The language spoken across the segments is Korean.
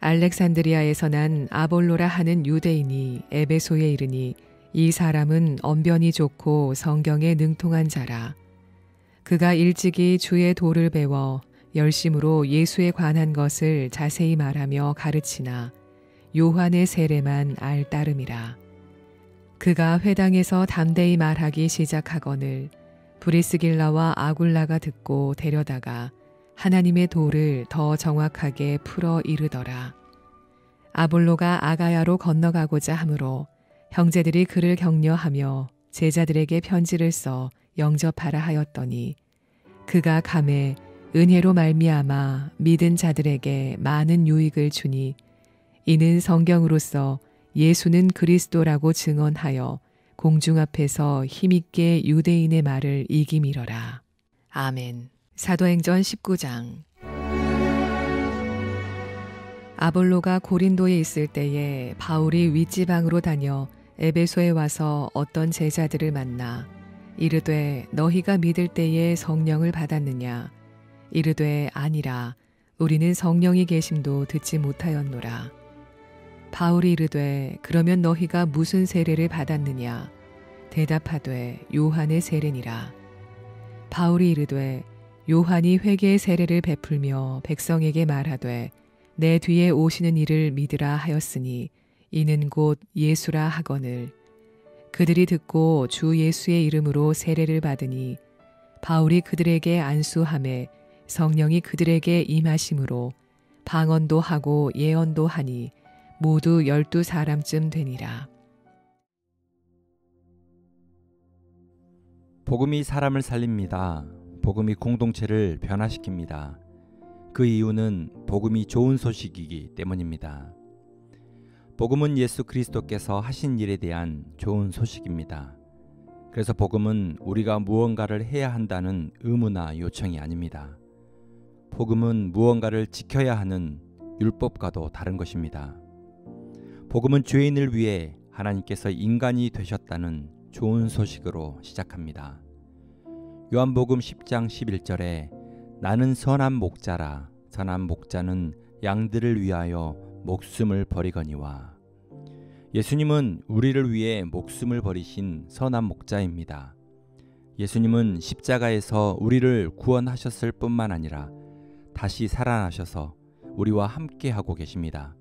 알렉산드리아에서 난 아볼로라 하는 유대인이 에베소에 이르니 이 사람은 언변이 좋고 성경에 능통한 자라. 그가 일찍이 주의 도를 배워 열심으로 예수에 관한 것을 자세히 말하며 가르치나 요한의 세례만 알 따름이라. 그가 회당에서 담대히 말하기 시작하거늘 브리스길라와 아굴라가 듣고 데려다가 하나님의 도를 더 정확하게 풀어 이르더라. 아볼로가 아가야로 건너가고자 하므로 형제들이 그를 격려하며 제자들에게 편지를 써 영접하라 하였더니 그가 감에 은혜로 말미암아 믿은 자들에게 많은 유익을 주니 이는 성경으로서 예수는 그리스도라고 증언하여 공중 앞에서 힘있게 유대인의 말을 이기미러라. 아멘. 사도행전 19장. 아볼로가 고린도에 있을 때에 바울이 윗지방으로 다녀 에베소에 와서 어떤 제자들을 만나 이르되 너희가 믿을 때에 성령을 받았느냐? 이르되 아니라 우리는 성령이 계심도 듣지 못하였노라. 바울이 이르되 그러면 너희가 무슨 세례를 받았느냐? 대답하되 요한의 세례니라. 바울이 이르되 요한이 회개의 세례를 베풀며 백성에게 말하되 내 뒤에 오시는 이를 믿으라 하였으니 이는 곧 예수라 하거늘. 그들이 듣고 주 예수의 이름으로 세례를 받으니 바울이 그들에게 안수하매 성령이 그들에게 임하심으로 방언도 하고 예언도 하니 모두 12사람쯤 되니라. 복음이 사람을 살립니다. 복음이 공동체를 변화시킵니다. 그 이유는 복음이 좋은 소식이기 때문입니다. 복음은 예수 그리스도께서 하신 일에 대한 좋은 소식입니다. 그래서 복음은 우리가 무언가를 해야 한다는 의무나 요청이 아닙니다. 복음은 무언가를 지켜야 하는 율법과도 다른 것입니다. 복음은 죄인을 위해 하나님께서 인간이 되셨다는 좋은 소식으로 시작합니다. 요한복음 10장 11절에 나는 선한 목자라 선한 목자는 양들을 위하여 목숨을 버리거니와. 예수님은 우리를 위해 목숨을 버리신 선한 목자입니다. 예수님은 십자가에서 우리를 구원하셨을 뿐만 아니라 다시 살아나셔서 우리와 함께 하고 계십니다.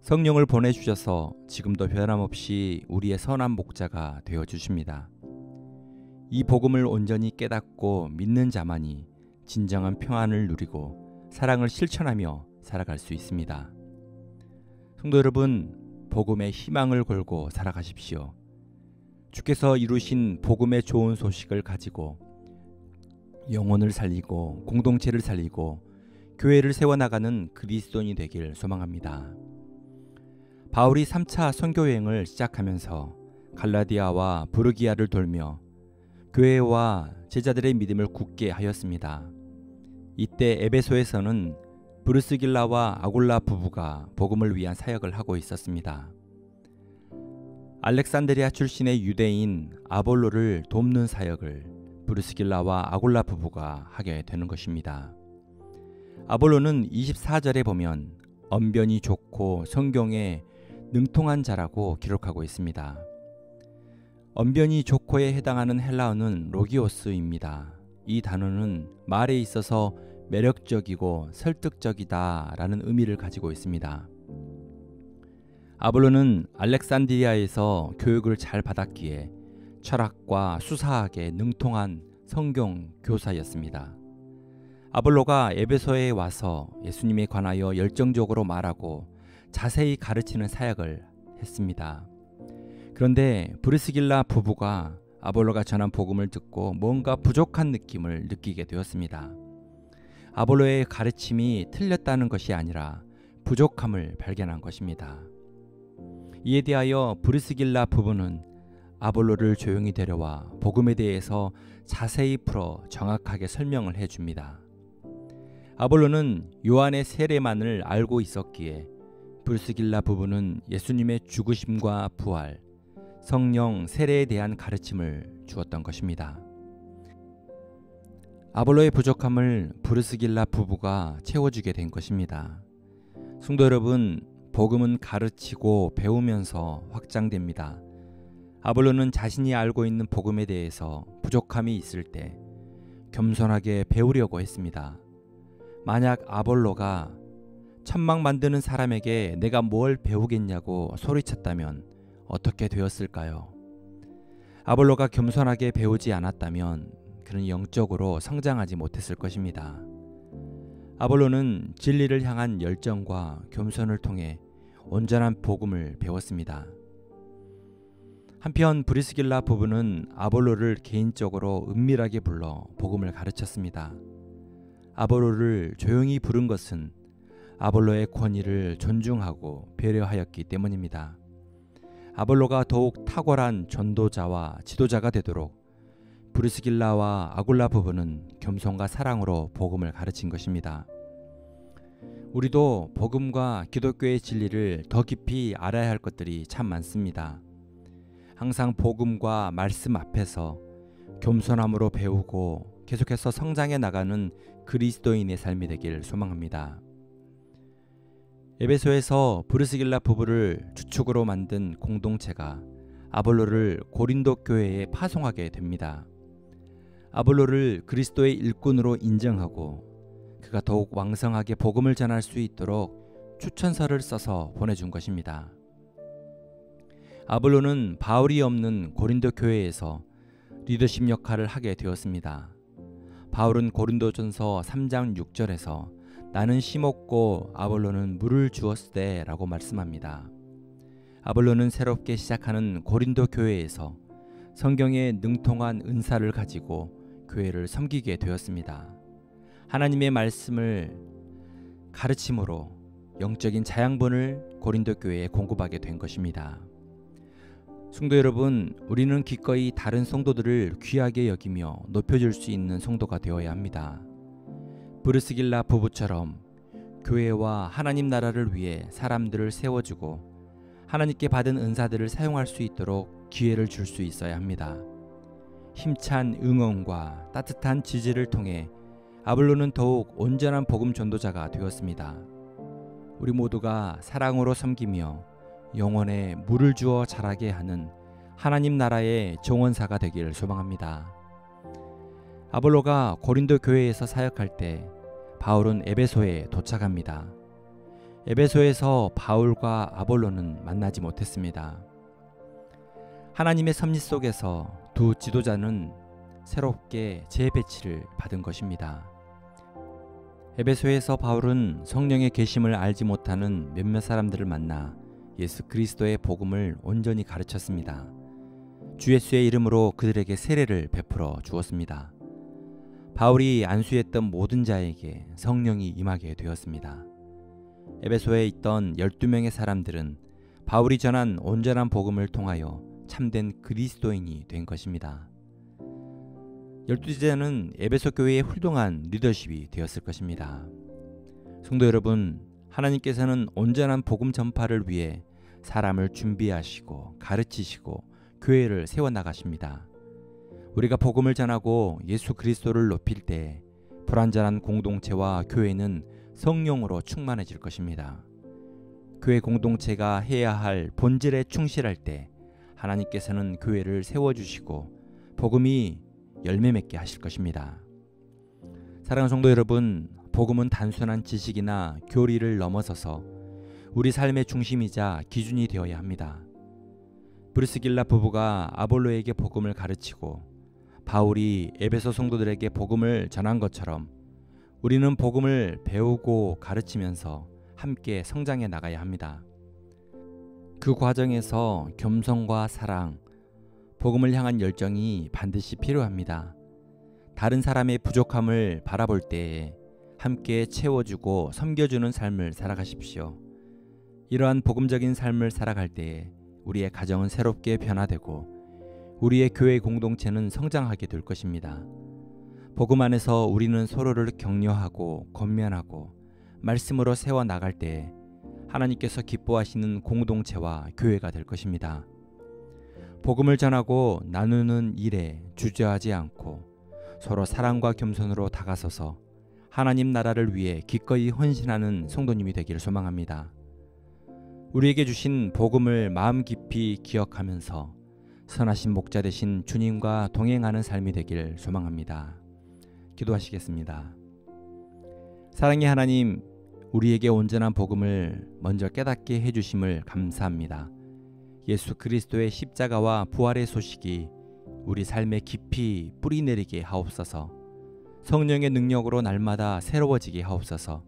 성령을 보내주셔서 지금도 변함없이 우리의 선한 목자가 되어주십니다. 이 복음을 온전히 깨닫고 믿는 자만이 진정한 평안을 누리고 사랑을 실천하며 살아갈 수 있습니다. 성도 여러분, 복음의 희망을 걸고 살아가십시오. 주께서 이루신 복음의 좋은 소식을 가지고 영혼을 살리고 공동체를 살리고 교회를 세워나가는 그리스도인이 되길 소망합니다. 바울이 3차 선교여행을 시작하면서 갈라디아와 부르기아를 돌며 교회와 제자들의 믿음을 굳게 하였습니다. 이때 에베소에서는 브르스길라와 아굴라 부부가 복음을 위한 사역을 하고 있었습니다. 알렉산드리아 출신의 유대인 아볼로를 돕는 사역을 브르스길라와 아굴라 부부가 하게 되는 것입니다. 아볼로는 24절에 보면 언변이 좋고 성경에 능통한 자라고 기록하고 있습니다. 언변이 좋고에 해당하는 헬라어는 로기오스입니다. 이 단어는 말에 있어서 매력적이고 설득적이다 라는 의미를 가지고 있습니다. 아볼로는 알렉산드리아에서 교육을 잘 받았기에 철학과 수사학에 능통한 성경 교사였습니다. 아볼로가 에베소에 와서 예수님에 관하여 열정적으로 말하고 자세히 가르치는 사역을 했습니다. 그런데 브리스길라 부부가 아볼로가 전한 복음을 듣고 뭔가 부족한 느낌을 느끼게 되었습니다. 아볼로의 가르침이 틀렸다는 것이 아니라 부족함을 발견한 것입니다. 이에 대하여 브리스길라 부부는 아볼로를 조용히 데려와 복음에 대해서 자세히 풀어 정확하게 설명을 해줍니다. 아볼로는 요한의 세례만을 알고 있었기에 브리스길라 부부는 예수님의 죽으심과 부활, 성령 세례에 대한 가르침을 주었던 것입니다. 아볼로의 부족함을 브리스길라 부부가 채워주게 된 것입니다. 성도 여러분, 복음은 가르치고 배우면서 확장됩니다. 아볼로는 자신이 알고 있는 복음에 대해서 부족함이 있을 때 겸손하게 배우려고 했습니다. 만약 아볼로가 천막 만드는 사람에게 내가 뭘 배우겠냐고 소리쳤다면 어떻게 되었을까요? 아볼로가 겸손하게 배우지 않았다면 그는 영적으로 성장하지 못했을 것입니다. 아볼로는 진리를 향한 열정과 겸손을 통해 온전한 복음을 배웠습니다. 한편 브리스길라 부부는 아볼로를 개인적으로 은밀하게 불러 복음을 가르쳤습니다. 아볼로를 조용히 부른 것은 아볼로의 권위를 존중하고 배려하였기 때문입니다. 아볼로가 더욱 탁월한 전도자와 지도자가 되도록 브리스길라와 아굴라 부부는 겸손과 사랑으로 복음을 가르친 것입니다. 우리도 복음과 기독교의 진리를 더 깊이 알아야 할 것들이 참 많습니다. 항상 복음과 말씀 앞에서 겸손함으로 배우고 계속해서 성장해 나가는 그리스도인의 삶이 되길 소망합니다. 에베소에서 브리스길라 부부를 주축으로 만든 공동체가 아볼로를 고린도 교회에 파송하게 됩니다. 아볼로를 그리스도의 일꾼으로 인정하고 그가 더욱 왕성하게 복음을 전할 수 있도록 추천서를 써서 보내준 것입니다. 아볼로는 바울이 없는 고린도 교회에서 리더십 역할을 하게 되었습니다. 바울은 고린도전서 3장 6절에서 나는 심었고 아볼로는 물을 주었으되 라고 말씀합니다. 아볼로는 새롭게 시작하는 고린도 교회에서 성경에 능통한 은사를 가지고 교회를 섬기게 되었습니다. 하나님의 말씀을 가르침으로 영적인 자양분을 고린도 교회에 공급하게 된 것입니다. 성도 여러분, 우리는 기꺼이 다른 성도들을 귀하게 여기며 높여줄 수 있는 성도가 되어야 합니다. 브리스길라 부부처럼 교회와 하나님 나라를 위해 사람들을 세워주고 하나님께 받은 은사들을 사용할 수 있도록 기회를 줄 수 있어야 합니다. 힘찬 응원과 따뜻한 지지를 통해 아볼로는 더욱 온전한 복음 전도자가 되었습니다. 우리 모두가 사랑으로 섬기며 영혼에 물을 주어 자라게 하는 하나님 나라의 정원사가 되기를 소망합니다. 아볼로가 고린도 교회에서 사역할 때 바울은 에베소에 도착합니다. 에베소에서 바울과 아볼로는 만나지 못했습니다. 하나님의 섭리 속에서 두 지도자는 새롭게 재배치를 받은 것입니다. 에베소에서 바울은 성령의 계심을 알지 못하는 몇몇 사람들을 만나 예수 그리스도의 복음을 온전히 가르쳤습니다. 주 예수의 이름으로 그들에게 세례를 베풀어 주었습니다. 바울이 안수했던 모든 자에게 성령이 임하게 되었습니다. 에베소에 있던 12명의 사람들은 바울이 전한 온전한 복음을 통하여 참된 그리스도인이 된 것입니다. 12제자는 에베소 교회의 훌륭한 리더십이 되었을 것입니다. 성도 여러분, 하나님께서는 온전한 복음 전파를 위해 사람을 준비하시고 가르치시고 교회를 세워나가십니다. 우리가 복음을 전하고 예수 그리스도를 높일 때 불완전한 공동체와 교회는 성령으로 충만해질 것입니다. 교회 공동체가 해야 할 본질에 충실할 때 하나님께서는 교회를 세워주시고 복음이 열매 맺게 하실 것입니다. 사랑하는 성도 여러분, 복음은 단순한 지식이나 교리를 넘어서서 우리 삶의 중심이자 기준이 되어야 합니다. 브리스길라 부부가 아볼로에게 복음을 가르치고 바울이 에베소 성도들에게 복음을 전한 것처럼 우리는 복음을 배우고 가르치면서 함께 성장해 나가야 합니다. 그 과정에서 겸손과 사랑, 복음을 향한 열정이 반드시 필요합니다. 다른 사람의 부족함을 바라볼 때에 함께 채워주고 섬겨주는 삶을 살아가십시오. 이러한 복음적인 삶을 살아갈 때에 우리의 가정은 새롭게 변화되고 우리의 교회 공동체는 성장하게 될 것입니다. 복음 안에서 우리는 서로를 격려하고 권면하고 말씀으로 세워나갈 때에 하나님께서 기뻐하시는 공동체와 교회가 될 것입니다. 복음을 전하고 나누는 일에 주저하지 않고 서로 사랑과 겸손으로 다가서서 하나님 나라를 위해 기꺼이 헌신하는 성도님이 되기를 소망합니다. 우리에게 주신 복음을 마음 깊이 기억하면서 선하신 목자 되신 주님과 동행하는 삶이 되길 소망합니다. 기도하시겠습니다. 사랑의 하나님, 우리에게 온전한 복음을 먼저 깨닫게 해주심을 감사합니다. 예수 그리스도의 십자가와 부활의 소식이 우리 삶에 깊이 뿌리내리게 하옵소서. 성령의 능력으로 날마다 새로워지게 하옵소서.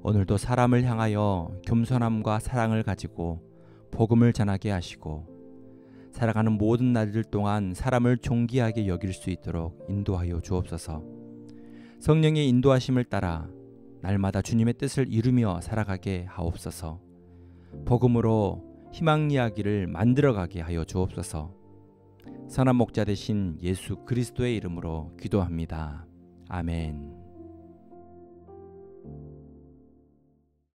오늘도 사람을 향하여 겸손함과 사랑을 가지고 복음을 전하게 하시고 살아가는 모든 날들 동안 사람을 존귀하게 여길 수 있도록 인도하여 주옵소서. 성령의 인도하심을 따라 날마다 주님의 뜻을 이루며 살아가게 하옵소서. 복음으로 희망 이야기를 만들어가게 하여 주옵소서. 선한 목자 되신 예수 그리스도의 이름으로 기도합니다. 아멘.